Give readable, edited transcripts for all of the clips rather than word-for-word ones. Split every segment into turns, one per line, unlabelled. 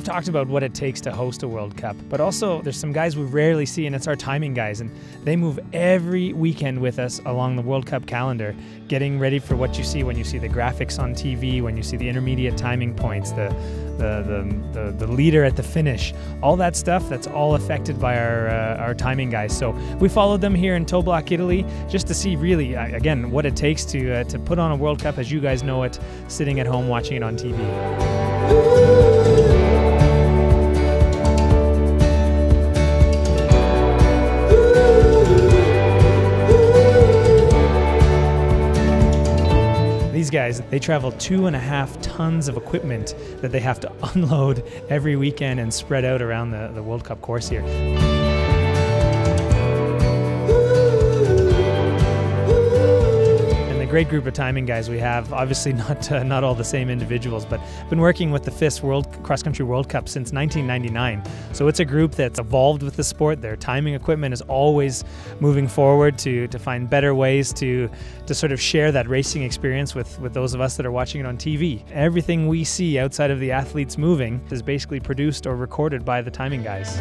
we've talked about what it takes to host a World Cup, but also there's some guys we rarely see, and it's our timing guys, and they move every weekend with us along the World Cup calendar, getting ready for what you see when you see the graphics on TV, when you see the intermediate timing points, the leader at the finish, all that stuff. That's all affected by our timing guys. So we followed them here in Toblach, Italy, just to see really, again, what it takes to put on a World Cup as you guys know it, sitting at home watching it on TV. These guys, they travel 2.5 tons of equipment that they have to unload every weekend and spread out around the World Cup course here. Great group of timing guys we have. Obviously not all the same individuals, but been working with the FIS Cross-Country World Cup since 1999. So it's a group that's evolved with the sport. Their timing equipment is always moving forward to find better ways to sort of share that racing experience with those of us that are watching it on TV. Everything we see outside of the athletes moving is basically produced or recorded by the timing guys.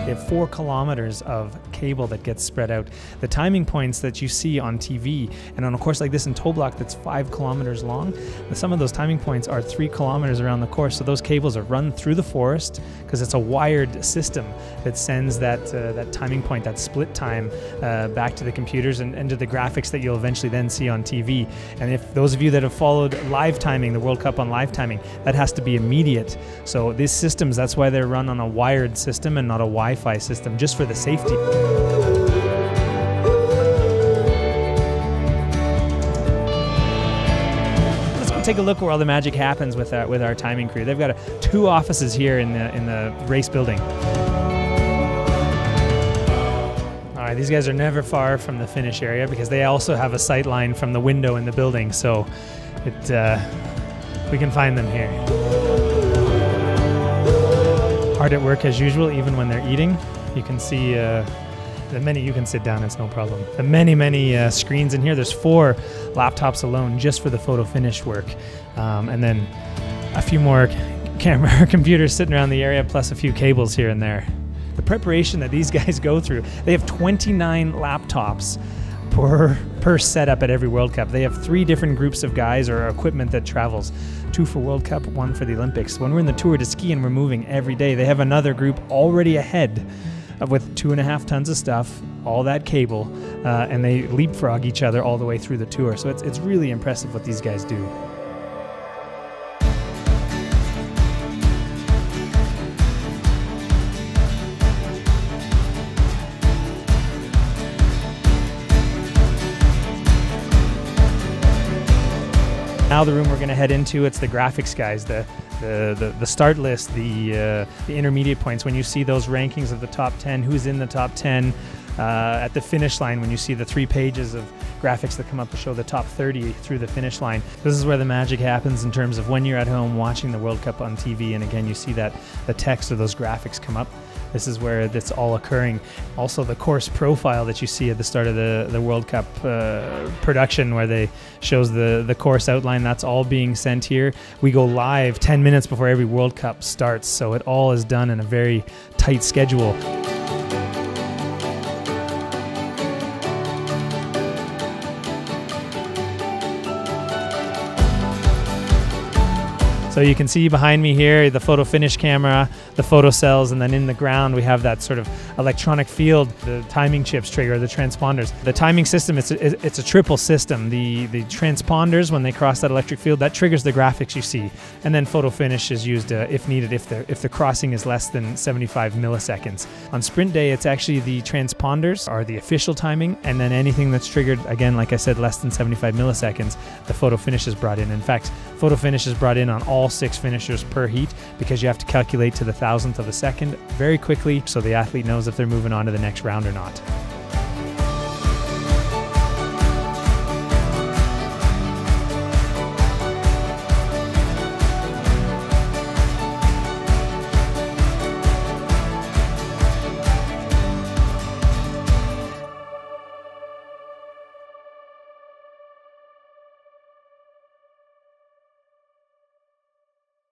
They have 4 kilometers of cable that gets spread out. The timing points that you see on TV and on a course like this in Toblach that's 5 kilometers long, some of those timing points are 3 kilometers around the course. So those cables are run through the forest because it's a wired system that sends that timing point, that split time, back to the computers and to the graphics that you'll eventually then see on TV. And if those of you that have followed live timing, the World Cup on live timing, that has to be immediate. So these systems, that's why they're run on a wired system and not a Wi-Fi system, just for the safety. Let's go take a look where all the magic happens with our timing crew. They've got 2 offices here in the race building. All right, these guys are never far from the finish area because they also have a sight line from the window in the building, so we can find them here. Hard at work as usual, even when they're eating. You can see you can sit down, it's no problem. The many screens in here. There's 4 laptops alone just for the photo finish work. And then a few more camera computers sitting around the area, plus a few cables here and there. The preparation that these guys go through, they have 29 laptops per setup at every World Cup. They have 3 different groups of guys or equipment that travels. 2 for World Cup, 1 for the Olympics. When we're in the Tour de Ski and we're moving every day, they have another group already ahead with 2.5 tons of stuff, all that cable, and they leapfrog each other all the way through the tour. So it's really impressive what these guys do. Now the room we're going to head into, it's the graphics guys, the start list, the intermediate points. When you see those rankings of the top 10, who's in the top 10, at the finish line, when you see the 3 pages of graphics that come up to show the top 30 through the finish line. This is where the magic happens in terms of when you're at home watching the World Cup on TV, and again you see that the text or those graphics come up. This is where that's all occurring. Also the course profile that you see at the start of the World Cup production, where they shows the course outline, that's all being sent here. We go live 10 minutes before every World Cup starts, so it all is done in a very tight schedule. So you can see behind me here the photo finish camera, the photo cells, and then in the ground we have that sort of electronic field, the timing chips trigger, the transponders. The timing system, it's a triple system. The transponders, when they cross that electric field, that triggers the graphics you see. And then photo finish is used if needed, if the crossing is less than 75 milliseconds. On sprint day, it's actually the transponders are the official timing, and then anything that's triggered, again, like I said, less than 75 milliseconds, the photo finish is brought in. In fact, photo finish is brought in on all 6 finishers per heat, because you have to calculate to the 1,000th of a second very quickly so the athlete knows if they're moving on to the next round or not.